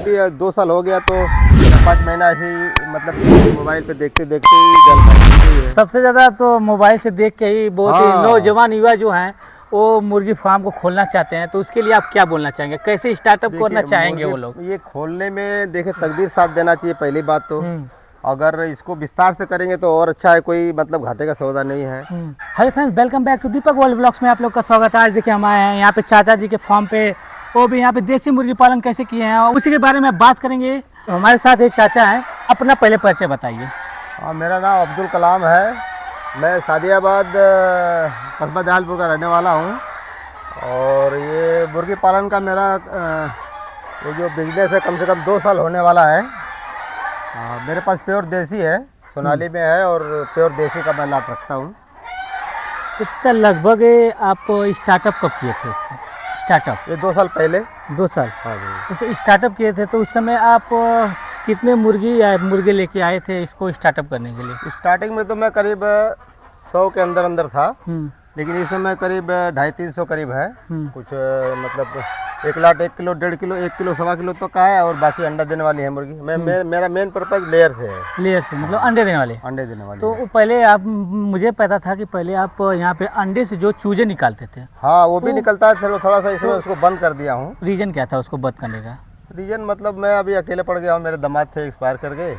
भी 2 साल हो गया, तो 5 महीना ऐसे ही मतलब मोबाइल पे देखते देखते ही जानकारी है। सबसे ज़्यादा तो मोबाइल से देख के ही बहुत ही हाँ। नौजवान युवा जो हैं वो मुर्गी फार्म को खोलना चाहते हैं, तो उसके लिए आप क्या बोलना चाहेंगे, कैसे स्टार्टअप करना देखिए, चाहेंगे वो लोग? ये खोलने में देखिए तकदीर साथ देना चाहिए पहली बात तो। अगर इसको विस्तार से करेंगे तो और अच्छा है, कोई मतलब घाटे का सौदा नहीं है। Hello friends, welcome back to Deepak world vlogs में आप लोग का स्वागत है। आज देखिए हम आए हैं यहाँ पे चाचा जी के फार्म पे, वो भी यहाँ पे देसी मुर्गी पालन कैसे किए हैं और उसी के बारे में बात करेंगे। हमारे साथ एक चाचा हैं, अपना पहले परिचय बताइए। हाँ, मेरा नाम अब्दुल कलाम है। मैं सादियाबाद कस्बा दयालपुर का रहने वाला हूँ। और ये मुर्गी पालन का मेरा ये जो बिजनेस है कम से कम 2 साल होने वाला है। मेरे पास प्योर देसी है, सोनाली में है, और प्योर देसी का मैं लाट रखता हूँ। तो चाचा लगभग आप स्टार्टअप कब किए थे इसको? स्टार्टअप ये 2 साल पहले। 2 साल हाँ जी। जैसे स्टार्टअप किए थे तो उस समय आप कितने मुर्गे लेके आए थे इसको स्टार्टअप करने के लिए? स्टार्टिंग में तो मैं करीब 100 के अंदर अंदर था, लेकिन इस समय करीब 250-300 करीब है। कुछ मतलब 1 lakh 1 kilo 1.5 kilo 1 kilo 1.25 kilo तो का है, और बाकी अंडा देने वाली है मुर्गी। मेरा मेन पर्पज लेयर से है। लेयर से मतलब अंडे देने वाले? अंडे देने वाली तो है। पहले आप, मुझे पता था कि पहले आप यहाँ पे अंडे से जो चूजे निकालते थे। हाँ, वो भी निकलता है, चलो थोड़ा सा इसमें उसको बंद कर दिया हूँ। रीजन क्या था उसको बंद करने का? रीजन मतलब मैं अभी अकेले पड़ गया हूँ, मेरे दामाद थे एक्सपायर कर गए,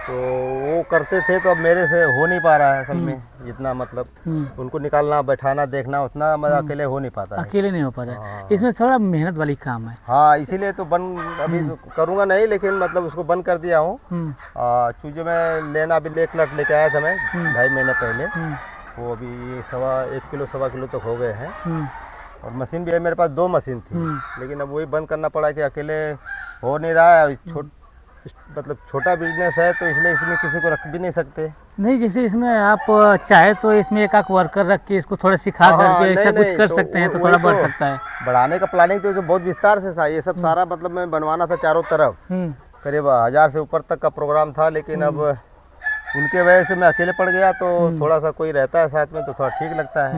तो वो करते थे, तो अब मेरे से हो नहीं पा रहा है असल में जितना मतलब उनको निकालना बैठाना देखना उतना मैं अकेले हो नहीं पाता है। अकेले नहीं हो पाता है। इसमें थोड़ा मेहनत वाली काम है। हाँ, इसीलिए तो अभी तो करूँगा नहीं, लेकिन मतलब उसको बंद कर दिया हूँ। चूजे में लेना अभी 1 लाख लेके आया था मैं 2.5 महीने पहले। वो अभी 1 किलो 1.25 किलो तक हो गए हैं। और मशीन भी है मेरे पास, 2 मशीन थी, लेकिन अब वही बंद करना पड़ा कि अकेले हो नहीं रहा है। मतलब छोटा बिजनेस है, तो इसलिए इसमें किसी को रख भी नहीं सकते। नहीं, जैसे इसमें आप चाहे तो इसमें एक आध वर्कर रख के इसको थोड़ा सिखा करके ऐसा कुछ कर सकते हैं, तो थोड़ा बढ़ सकता है। बढ़ाने का प्लानिंग तो बहुत विस्तार से था, ये सब सारा मतलब मैं बनवाना था चारों तरफ। करीब 1000 से ऊपर तक का प्रोग्राम था, लेकिन अब उनके वजह से मैं अकेले पड़ गया, तो थोड़ा सा कोई रहता है साथ में तो थोड़ा ठीक लगता है।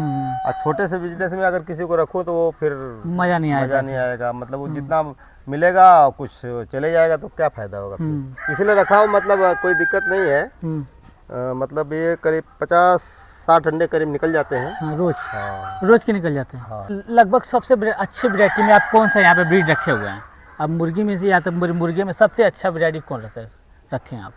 और छोटे से बिजनेस में अगर किसी को रखूँ तो वो फिर मज़ा नहीं आएगा। मतलब वो जितना मिलेगा कुछ चले जाएगा, तो क्या फ़ायदा होगा फिर। इसलिए रखा हूँ, मतलब कोई दिक्कत नहीं है। मतलब ये करीब 50-60 अंडे करीब निकल जाते हैं रोज़। रोज़ के निकल जाते हैं। लगभग सबसे अच्छी वैरायटी में आप कौन सा यहाँ पे ब्रीड रखे हुए हैं? अब मुर्गी में से या तो मुर्गे में सबसे अच्छा वैरायटी कौन सा रखे हैं आप?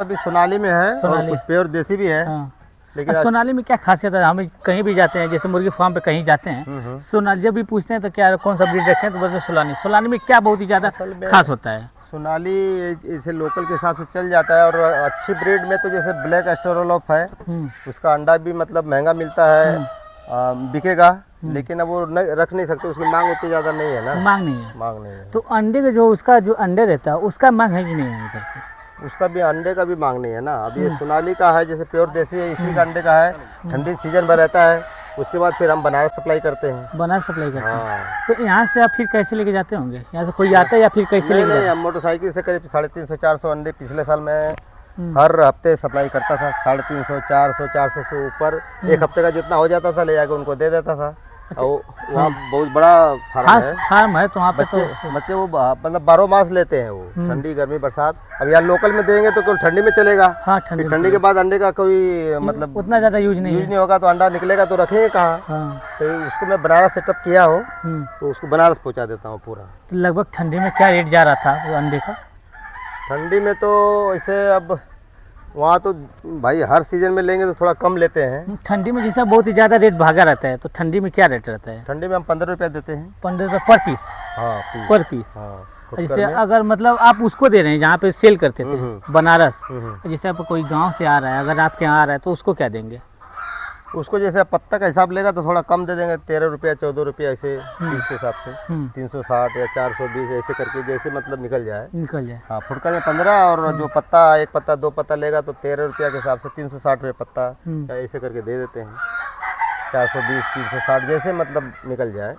अभी सोनाली में है, और कुछ प्योर देसी भी है। लेकिन सोनाली में क्या खासियत है? हम कहीं भी जाते हैं, जैसे मुर्गी फार्म पे कहीं जाते हैं, सोनाली जब भी पूछते हैं तो क्या कौन सा ब्रीड रखें, तो बोलते हैं सोनाली में क्या बहुत ही ज़्यादा खास होता है? सोनाली इसे लोकल के हिसाब से चल जाता है, और अच्छी ब्रीड में तो जैसे ब्लैक एस्ट्रोलोफ है, उसका अंडा भी मतलब महंगा मिलता है, बिकेगा, लेकिन अब वो रख नहीं सकते, उसकी मांग उतनी ज़्यादा नहीं है ना। मांग नहीं है। तो अंडे का जो उसका जो अंडे रहता है उसका मांग है कि नहीं है इधर पे? उसका भी अंडे का भी मांग नहीं है ना। अभी ये सोनाली का है, जैसे प्योर देसी है, इसी का अंडे का है। ठंडी सीजन भर रहता है, उसके बाद फिर हम बनारस सप्लाई करते हैं। बनारस सप्लाई करते हैं। तो यहाँ से आप फिर कैसे लेके जाते होंगे? यहाँ से कोई आता है या फिर कैसे लेके? नहीं, हम मोटरसाइकिल से करीब 350-400 अंडे पिछले साल में हर हफ्ते सप्लाई करता था। 350-400 से ऊपर एक हफ्ते का जितना हो जाता था ले जाकर उनको दे देता था। और वहाँ बहुत बड़ा फार्म है, तो वहाँ पे बच्चे वो मतलब 12 मास लेते हैं, वो ठंडी गर्मी बरसात। अब यहाँ लोकल में देंगे तो केवल ठंडी में चलेगा। हाँ, ठंडी के बाद अंडे का कोई मतलब उतना ज़्यादा यूज नहीं होगा, तो अंडा निकलेगा तो रखेंगे कहाँ। तो उसको मैं बनारस सेटअप किया हूँ, तो उसको बनारस पहुँचा देता हूँ पूरा। तो लगभग ठंडी में क्या रेट जा रहा था वो अंडे का? ठंडी में तो ऐसे अब वहाँ तो भाई हर सीजन में लेंगे तो थोड़ा कम लेते हैं। ठंडी में जैसा बहुत ही ज़्यादा रेट भागा रहता है, तो ठंडी में क्या रेट रहता है? ठंडी में हम 15 रुपये देते हैं। 15 रुपये पर पीस? हाँ, पर पीस। जैसे अगर मतलब आप उसको दे रहे हैं जहाँ पे सेल करते थे बनारस, जैसे आप कोई गांव से आ रहा है, अगर आपके यहाँ आ रहा है तो उसको क्या देंगे? उसको जैसे पत्ता का हिसाब लेगा तो थोड़ा कम दे देंगे, 13 रुपया 14 रुपया ऐसे पीस के हिसाब से। 360 या 420 ऐसे करके जैसे मतलब निकल जाए। हाँ, फुटकर में 15, और जो पत्ता 1 पत्ता 2 पत्ता लेगा तो 13 रुपया के हिसाब से 360 रुपये पत्ता या ऐसे करके दे देते हैं। 420 360 जैसे मतलब निकल जाए।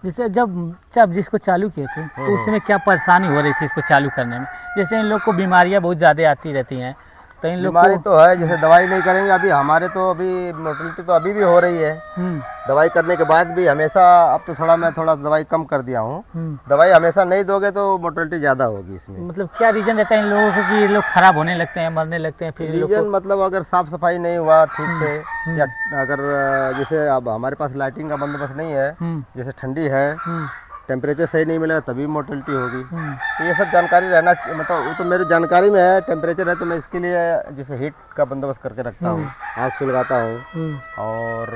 जैसे जब जिसको चालू किए थे तो उस समय क्या परेशानी हो रही थी इसको चालू करने में? जैसे इन लोग को बीमारियाँ बहुत ज़्यादा आती रहती हैं, तो इन लोग बीमारी को तो है, जैसे दवाई नहीं करेंगे अभी हमारे तो अभी मोर्टेलिटी तो अभी भी हो रही है। दवाई करने के बाद भी हमेशा, अब तो मैं थोड़ा दवाई कम कर दिया हूँ। दवाई हमेशा नहीं दोगे तो मोर्टेलिटी ज़्यादा होगी इसमें। मतलब क्या रीजन रहता है इन लोगों को कि ये लोग खराब होने लगते हैं, मरने लगते हैं? फिर इन लोग रीजन को मतलब अगर साफ सफाई नहीं हुआ ठीक से, या अगर जैसे अब हमारे पास लाइटिंग का बंदोबस्त नहीं है, जैसे ठंडी है, टेम्परेचर सही नहीं मिलेगा तभी मोर्टेलिटी होगी। तो ये सब जानकारी रहना, मतलब वो तो मेरी जानकारी में है। टेम्परेचर है तो मैं इसके लिए जैसे हीट का बंदोबस्त करके रखता हूँ, आग सुलगाता हूँ, और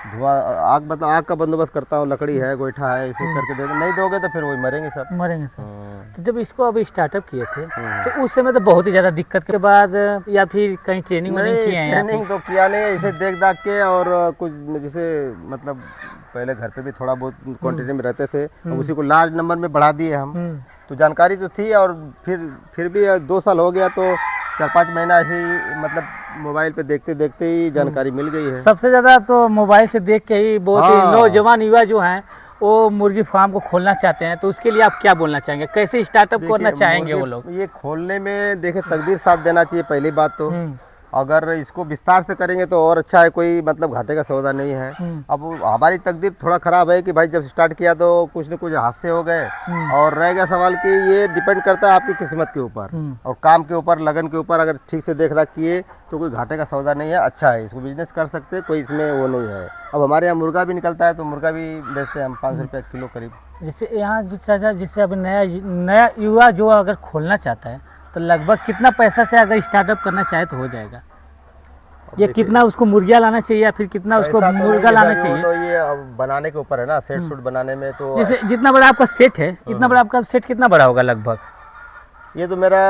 धुआं आग मतलब आग का बंदोबस्त करता हूँ, लकड़ी है, गोईठा है, इसे करके दे नहीं दोगे तो फिर वही मरेंगे सब। मरेंगे सब। तो जब इसको अभी स्टार्टअप किए थे तो उस समय तो बहुत ही ज़्यादा दिक्कत के बाद, या फिर कहीं ट्रेनिंग नहीं, किए हैं? ट्रेनिंग तो किया नहीं है, इसे देख दाख के, और कुछ जैसे मतलब पहले घर पे भी थोड़ा बहुत क्वांटिटी में रहते थे, अब उसी को लार्ज नंबर में बढ़ा दिए हम। तो जानकारी तो थी, और फिर भी 2 साल हो गया तो 4-5 महीना ऐसे ही मतलब मोबाइल पे देखते देखते ही जानकारी मिल गई है। सबसे ज़्यादा तो मोबाइल से देख के ही बहुत ही हाँ। नौजवान युवा जो हैं वो मुर्गी फार्म को खोलना चाहते हैं, तो उसके लिए आप क्या बोलना चाहेंगे? कैसे स्टार्टअप करना चाहेंगे वो लोग? ये खोलने में देखिए तकदीर साथ देना चाहिए पहली बात तो। अगर इसको विस्तार से करेंगे तो और अच्छा है, कोई मतलब घाटे का सौदा नहीं है। अब हमारी तकदीर थोड़ा ख़राब है कि भाई जब स्टार्ट किया तो कुछ न कुछ हादसे हो गए, और रह गया सवाल कि ये डिपेंड करता है आपकी किस्मत के ऊपर और काम के ऊपर, लगन के ऊपर। अगर ठीक से देख रख किए तो कोई घाटे का सौदा नहीं है, अच्छा है, इसको बिजनेस कर सकते हैं, कोई इसमें वो नहीं है। अब हमारे यहाँ मुर्गा भी निकलता है तो मुर्गा भी बेचते हैं हम 500 रुपये किलो करीब। जैसे यहाँ जो चाचा, जैसे अभी नया युवा जो अगर खोलना चाहता है तो लगभग कितना पैसा से अगर स्टार्टअप करना चाहे तो हो जाएगा? या कितना उसको मुर्गियाँ लाना चाहिए, या फिर कितना उसको पैसा तो मुर्गा नहीं, लाना जैसा चाहिए? तो ये अब बनाने के ऊपर है ना, सेट सूट बनाने में तो। जैसे जितना बड़ा आपका सेट है, इतना बड़ा आपका सेट कितना बड़ा होगा लगभग? ये तो मेरा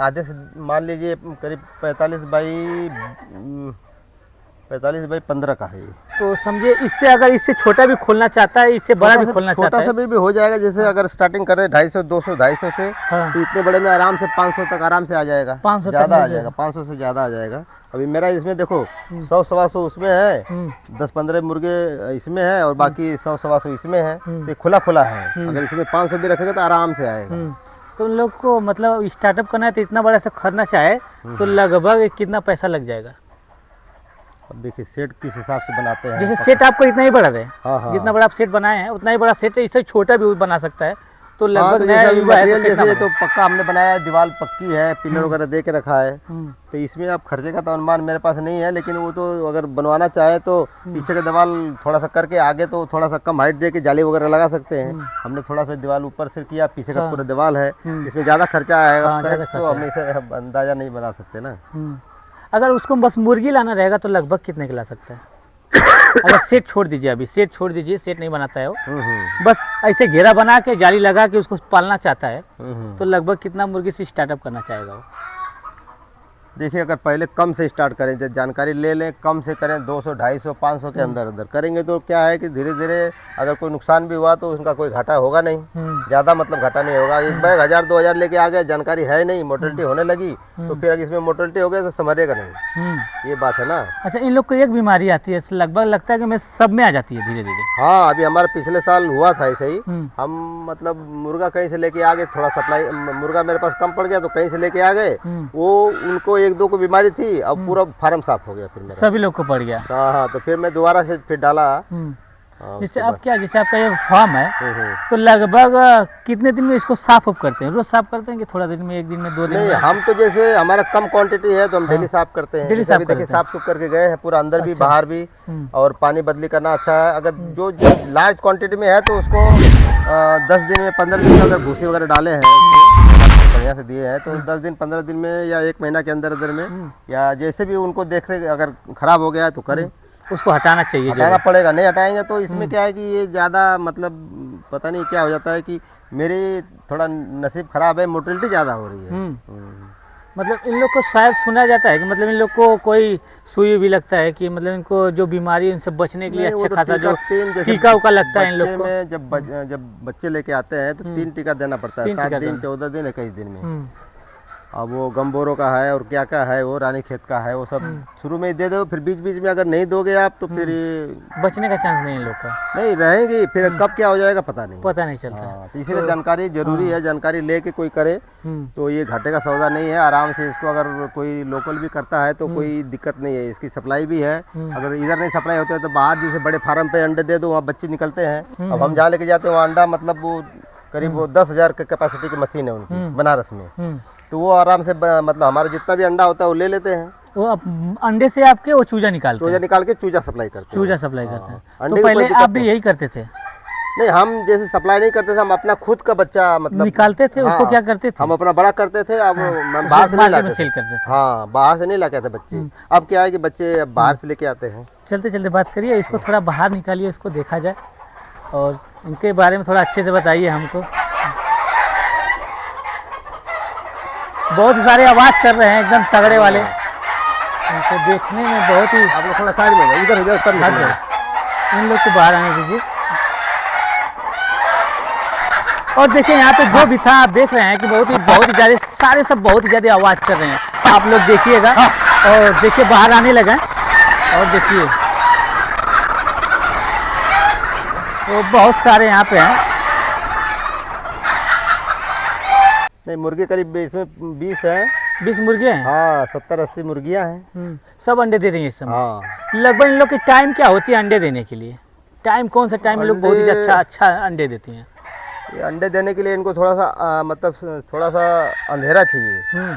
आधे से मान लीजिए करीब 45 बाई 15 का है ये। तो समझिए इससे अगर इससे छोटा भी खोलना चाहता है, इससे बड़ा भी खोलना चाहता छोटा है, सा भी हो जाएगा। जैसे अगर स्टार्टिंग करें 250, 200, 250 से, हाँ। तो इतने बड़े में आराम से 500 तक आराम से आ जाएगा, 500 ज़्यादा तक आ जाएगा, 500 से ज़्यादा आ जाएगा। अभी मेरा इसमें देखो 100-125 उसमें है, 10-15 मुर्गे इसमें है, और बाकी 100-125 इसमें है, तो ये खुला खुला है। अगर इसमें 500 भी रखेगा तो आराम से आएगा। तो उन लोग को मतलब स्टार्टअप करना है तो इतना बड़ा सा खरीदना चाहे तो लगभग कितना पैसा लग जाएगा? अब देखिए सेट किस हिसाब से बनाते हैं। जैसे सेट आपको इतना ही बड़ा है, हाँ। जितना बड़ा आप सेट बनाए हैं उतना ही बड़ा सेट है, इससे छोटा भी बना सकता है, तो हाँ, लगभग तो नया जैसे अभी युवा है तो मटेरियल कितना जैसे बड़ा? तो पक्का हमने बनाया है, दीवार पक्की है, पिलर वगैरह दे के रखा है, तो इसमें अब खर्चे का तो अनुमान मेरे पास नहीं है, लेकिन वो तो अगर बनवाना चाहे तो पीछे का दीवार थोड़ा सा करके आगे तो थोड़ा सा कम हाइट दे के जाली वगैरह लगा सकते हैं। हमने थोड़ा सा दीवार ऊपर से किया, पीछे का पूरा दीवार है, इसमें ज़्यादा खर्चा आएगा, तो हम इसे अंदाजा नहीं बता सकते ना। अगर उसको बस मुर्गी लाना रहेगा तो लगभग कितने का ला सकता है? अगर सेट छोड़ दीजिए, अभी सेट छोड़ दीजिए, सेट नहीं बनाता है वो, बस ऐसे घेरा बना के जाली लगा के उसको पालना चाहता है, तो लगभग कितना मुर्गी से स्टार्टअप करना चाहेगा वो? देखिए अगर पहले कम से स्टार्ट करें, जब जानकारी ले लें, कम से करें, 200, 250, 500 के अंदर अंदर करेंगे तो क्या है कि धीरे धीरे अगर कोई नुकसान भी हुआ तो उसका कोई घाटा होगा नहीं, ज़्यादा मतलब घाटा नहीं होगा। एक बैग 1000-2000 लेके आ गए, जानकारी है नहीं, मोर्टेलिटी होने लगी तो फिर अगर इसमें मोर्टेलिटी हो गई तो संभलेगा नहीं, ये बात है ना। अच्छा, इन लोग को एक बीमारी आती है लगभग, लगता है कि मैं सब में आ जाती है धीरे धीरे। हाँ, अभी हमारा पिछले साल हुआ था ऐसे ही। हम मतलब मुर्गा कहीं से लेके आ गए, थोड़ा सप्लाई मुर्गा मेरे पास कम पड़ गया तो कहीं से लेके आ गए, वो उनको 1-2 को बीमारी थी, अब पूरा फार्म साफ हो गया फिर मेरा। सभी लोग को पड़ गया। हाँ, तो फिर मैं दोबारा से फिर डाला। जैसे अब क्या, जैसे आपका ये फार्म है तो लगभग कितने दिन में इसको साफ अप करते हैं? रोज साफ करते हैं कि थोड़ा दिन में, 1 दिन में, 2 दिन नहीं, में? हम तो जैसे हमारा कम क्वांटिटी है तो हम डेली साफ करते हैं। डेली जैसे साफ अभी देखिए करते हैं। साफ सुफ करके गए हैं पूरा, अंदर भी बाहर भी, और पानी बदली करना अच्छा है। अगर जो लार्ज क्वांटिटी में है तो उसको 10 दिन में, 15 दिन में अगर भूसी वगैरह डाले हैं, बढ़िया से दिए हैं, तो 10 दिन 15 दिन में या 1 महीना के अंदर अंदर में, या जैसे भी उनको देखते अगर खराब हो गया है तो करें, उसको हटाना चाहिए, हटाना पड़ेगा। नहीं हटाएंगे तो इसमें क्या है कि ये ज़्यादा मतलब पता नहीं क्या हो जाता है कि मेरी थोड़ा नसीब खराब है, मोर्टेलिटी ज़्यादा हो रही है। मतलब इन लोग को शायद सुना जाता है कि मतलब इन लोग को कोई सुई भी लगता है कि मतलब इनको जो बीमारी उनसे बचने के लिए अच्छा खासा जो टीका उका लगता है इन लोग को। जब बच्चे लेके आते हैं तो 3 टीका देना पड़ता है, 7 दिन, 14 दिन, 21 दिन में। अब वो गम्बोरो का है और क्या क्या है, वो रानीखेत का है, वो सब शुरू में ही दे दो, फिर बीच बीच में अगर नहीं दोगे आप तो फिर ये बचने का चांस नहीं है लोग का, नहीं रहेगी, फिर कब क्या हो जाएगा पता नहीं। पता नहीं चलता। हाँ, तो इसलिए जानकारी जरूरी है, जानकारी लेके कोई करे तो ये घाटे का सौदा नहीं है। आराम से इसको अगर कोई लोकल भी करता है तो कोई दिक्कत नहीं है, इसकी सप्लाई भी है। अगर इधर नहीं सप्लाई होता है तो बाहर जैसे बड़े फार्म पे अंडे दे दो, वहाँ बच्चे निकलते हैं। अब हम जहाँ लेके जाते हैं वहाँ अंडा मतलब वो करीब वो 10,000 के कैपेसिटी की मशीन है उनकी बनारस में, तो वो आराम से मतलब हमारा जितना भी अंडा होता है वो ले लेते हैं। वो अंडे से आपके वो चूजा निकालते हैं, चूजा निकाल के चूजा सप्लाई करते हैं। चूजा सप्लाई करते हैं। अंडे तो की पहले कोई दिक्कत आप भी यही करते थे? नहीं, हम जैसे सप्लाई नहीं करते थे, हम अपना खुद का बच्चा मतलब निकालते थे, उसको क्या करते थे? हम अपना बड़ा करते थे। अब हम बाहर से नहीं मार्केट में लाते सेल थे। करते थे। हाँ, बाहर से नहीं लाते थे बच्चे। अब क्या है कि बच्चे अब बाहर से लेके आते हैं। चलते चलते बात करिए, इसको थोड़ा बाहर निकालिए, इसको देखा जाए और इनके बारे में थोड़ा अच्छे से बताइए हमको। बहुत सारे आवाज़ कर रहे हैं एकदम तगड़े वाले, इनको देखने में बहुत ही। आप लोग थोड़ा साइड में जाओ, इधर उधर कर लो। इन लोग को बाहर आने दीजिए। और देखिए यहाँ पे जो भी था, आप देख रहे हैं कि बहुत ही ज़्यादा सारे सब बहुत ही ज़्यादा आवाज़ कर रहे हैं। आप लोग देखिएगा और देखिए बाहर आने लगे और देखिए वो बहुत सारे यहाँ पे हैं। नहीं, मुर्गे करीब इसमें 20 है। 20 मुर्गे हैं? हाँ, 70-80 मुर्गियाँ हैं। सब अंडे दे रही हैं इस समय? हाँ। लगभग इन लोग की टाइम क्या होती है अंडे देने के लिए? टाइम कौन सा टाइम लोग बहुत ही अच्छा अंडे देती हैं? ये अंडे देने के लिए इनको थोड़ा सा मतलब थोड़ा सा अंधेरा चाहिए,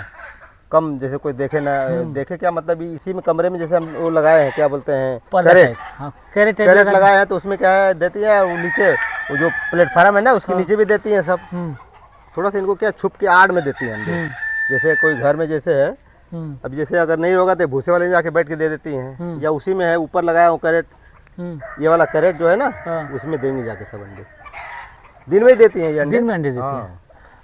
कम, जैसे कोई देखे ना देखे। क्या मतलब इसी में कमरे में जैसे हम वो लगाए हैं, क्या बोलते हैं, कैरेट। हाँ, कैरेट लगाए हैं, तो उसमें क्या है देती है, वो नीचे वो जो प्लेटफार्म है ना उसके नीचे भी देती हैं सब। थोड़ा सा इनको क्या छुप के आड़ में देती हैं अंडे। जैसे कोई घर में जैसे है, अब जैसे अगर नहीं होगा तो भूसे वाले में जाके बैठ के दे देती हैं, या उसी में है ऊपर लगाया वो कैरेट, ये वाला कैरेट जो है ना उसमें देंगे जाके सब अंडे। दिन में ही देती हैं ये अंडे। दिन में अंडे देती हैं?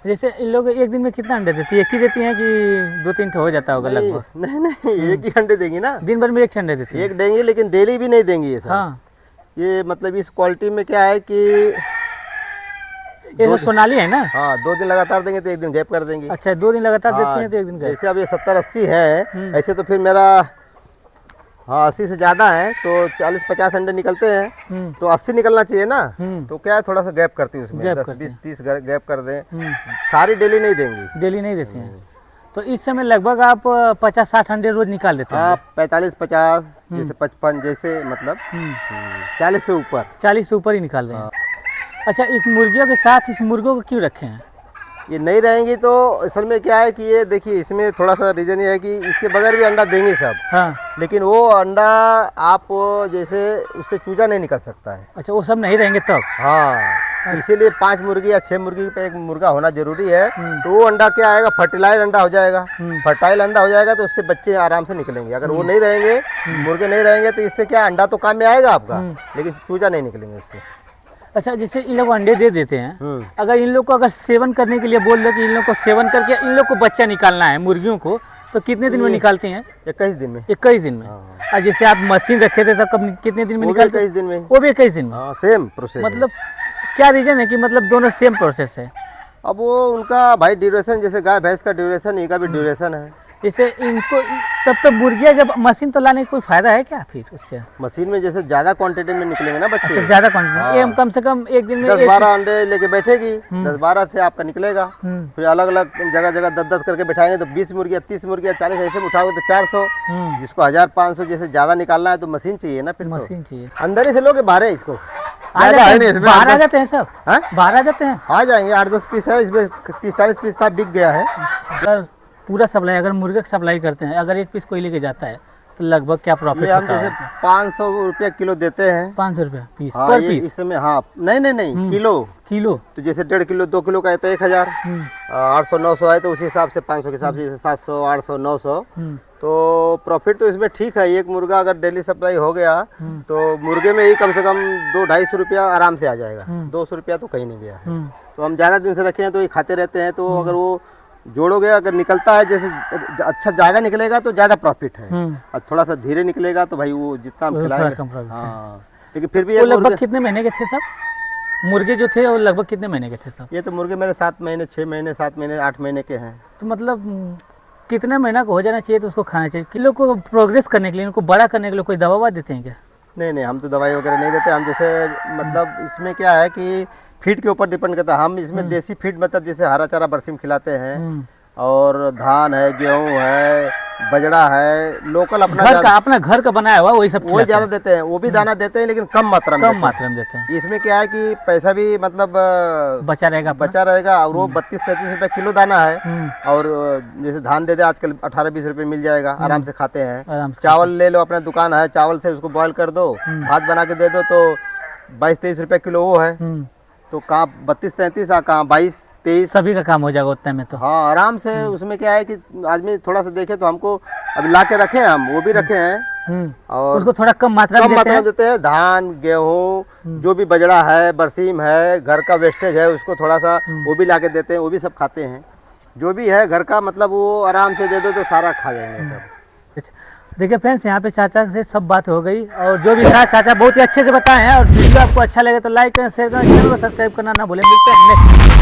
जैसे इन लोग एक दिन में कितना अंडे देती है? एक ही देती हैं कि 2-3 हो जाता होगा लगभग? नहीं, एक ही अंडे देंगी ना। दिन भर में एक अंडे देती है? एक देंगी, लेकिन डेली भी नहीं देंगी ये सब। हाँ। ये मतलब इस क्वालिटी में क्या है कि ये तो सोनाली है ना? हाँ, 2 दिन लगातार देंगे तो 1 दिन गैप कर देंगी। अच्छा, 2 दिन लगातार देती हैं तो 1 दिन गैप। जैसे अब ये 70-80 है, ऐसे तो फिर मेरा 80 से ज़्यादा है तो 40-50 अंडे निकलते हैं, तो 80 निकलना चाहिए ना। तो क्या है थोड़ा सा गैप करती है उसमें, 10-20-30 गैप कर दें। सारी डेली नहीं देंगी। डेली नहीं देती हैं? तो इस समय लगभग आप 50-60 अंडे रोज निकाल देते हैं? हाँ, 45-50, जैसे 55, जैसे मतलब 40 से ऊपर। 40 से ऊपर ही निकाल रहे हैं? अच्छा, इस मुर्गियों के साथ इस मुर्गों को क्यों रखे हैं? ये नहीं रहेंगी तो असल में क्या है कि ये देखिए, इसमें थोड़ा सा रीज़न ये है कि इसके बगैर भी अंडा देंगे सब। हाँ। लेकिन वो अंडा आप जैसे उससे चूजा नहीं निकल सकता है। अच्छा, वो सब नहीं रहेंगे तब? हाँ, इसीलिए 5 मुर्गी या 6 मुर्गी पे एक मुर्गा होना जरूरी है। तो वो अंडा क्या आएगा, फर्टिलाइज अंडा हो जाएगा। फर्टाइल अंडा हो जाएगा तो उससे बच्चे आराम से निकलेंगे। अगर वो नहीं रहेंगे, मुर्गे नहीं रहेंगे, तो इससे क्या अंडा तो काम में आएगा आपका, लेकिन चूजा नहीं निकलेंगे उससे। अच्छा, जैसे इन लोग अंडे दे देते हैं, अगर इन लोग को अगर सेवन करने के लिए बोल दो कि इन लोग को सेवन करके इन लोग को बच्चा निकालना है मुर्गियों को, तो कितने दिन में निकालते हैं? 21 दिन में। 21 दिन में? और जैसे आप मशीन रखे थे तब कब कितने दिन में निकालते? 21 दिन में। वो भी 21 दिन में? Same process. मतलब क्या रीजन है कि मतलब दोनों सेम प्रोसेस है? अब वो उनका भाई ड्यूरेशन, जैसे गाय भैंस का ड्यूरेशन, इनका भी ड्यूरेशन है। जैसे इनको तब तो मुर्गियाँ जब मशीन तो लाने का कोई फायदा है क्या फिर उससे? मशीन में जैसे ज्यादा क्वांटिटी में निकलेंगे ना बच्चे। अच्छा, ज्यादा क्वांटिटी में? कम से कम एक दिन में 10-12 अंडे लेके बैठेगी, 10-12 से आपका निकलेगा। फिर अलग अलग जगह जगह 10-10 करके बैठाएंगे तो 20 मुर्गियाँ, 30 मुर्गियाँ, 40 ऐसे में उठाओगे तो 400। जिसको 1500 जैसे ज्यादा निकालना है तो मशीन चाहिए ना। फिर मशीन चाहिए। अंदर ही से लोगे, बाहर है इसको बाहर आ जाते हैं सब? बाहर आ जाते हैं? आ जाएंगे, 8-10 पीस है इसमें, 30-40 पीस था, बिक गया है। अगर पूरा सप्लाई, अगर मुर्गे का सप्लाई करते हैं, अगर एक पीस कोई लेके जाता है तो लगभग क्या प्रॉफिट हम जैसे 500 रुपया किलो देते हैं। 500 रुपया पीस पर पीस? इस समय हाँ, नहीं किलो। तो जैसे 1.5 किलो 2 किलो का है तो 1000, 800-900 है तो उसी हिसाब से 500 के हिसाब से, जैसे 700, 800, 900। तो प्रॉफिट तो इसमें ठीक है। एक मुर्गा अगर डेली सप्लाई हो गया तो मुर्गे में ही कम से कम 200-250 रुपया आराम से आ जाएगा। 200 रुपया तो कहीं नहीं गया है। तो हम ज़्यादा दिन से रखे हैं तो ये खाते रहते हैं। तो अगर वो जोड़ोगे, अगर निकलता है जैसे अच्छा ज़्यादा निकलेगा तो ज़्यादा प्रॉफिट है, और थोड़ा सा धीरे निकलेगा तो भाई वो जितना हम खिलाएंगे। हाँ, लेकिन फिर भी लगभग कितने महीने के थे सब मुर्गे जो थे, वो लगभग कितने महीने के थे सब? ये तो मुर्गे मेरे 7 महीने, 6 महीने, 7 महीने, 8 महीने के हैं। तो मतलब कितने महीना को हो जाना चाहिए तो उसको खाना चाहिए? किलो को प्रोग्रेस करने के लिए, उनको बड़ा करने के लिए कोई दवा देते हैं क्या? नहीं, हम तो दवाई वगैरह नहीं देते। हम जैसे मतलब इसमें क्या है कि फीड के ऊपर डिपेंड करता है। हम इसमें देसी फीड मतलब जैसे हरा चारा बरसीम खिलाते हैं, और धान है, गेहूं है, बजड़ा है, लोकल अपना घर का बनाया हुआ वही सब वही ज़्यादा देते हैं। वो भी दाना देते हैं लेकिन कम मात्रा में देते हैं। इसमें क्या है कि पैसा भी मतलब बचा रहेगा और वो 32-33 रुपये किलो दाना है। और जैसे धान दे दे आजकल 18-20 रुपये मिल जाएगा, आराम से खाते हैं। चावल ले लो, अपना दुकान है, चावल से उसको बॉयल कर दो, भात बना के दे दो तो 22-23 रुपये किलो वो है। तो कहाँ 32-33 कहाँ 22-23 सभी का काम हो जाएगा उतने में तो। हाँ, आराम से। उसमें क्या है कि आदमी थोड़ा सा देखे तो हमको अभी ला के रखे हैं, हम वो भी रखे हैं, और उसको थोड़ा कम मात्रा में देते हैं। धान, गेहूँ, जो भी बजड़ा है, बरसीम है, घर का वेस्टेज है, उसको थोड़ा सा वो भी ला के देते हैं, वो भी सब खाते हैं। जो भी है घर का मतलब वो आराम से दे दो तो सारा खा जाएंगे सब। देखिए फ्रेंड्स, यहाँ पे चाचा से सब बात हो गई, और जो भी था चाचा बहुत ही अच्छे से बताए हैं। और वीडियो आपको अच्छा लगे तो लाइक करें, शेयर करें, चैनल को सब्सक्राइब करना ना भूलें। मिलते हैं नेक्स्ट।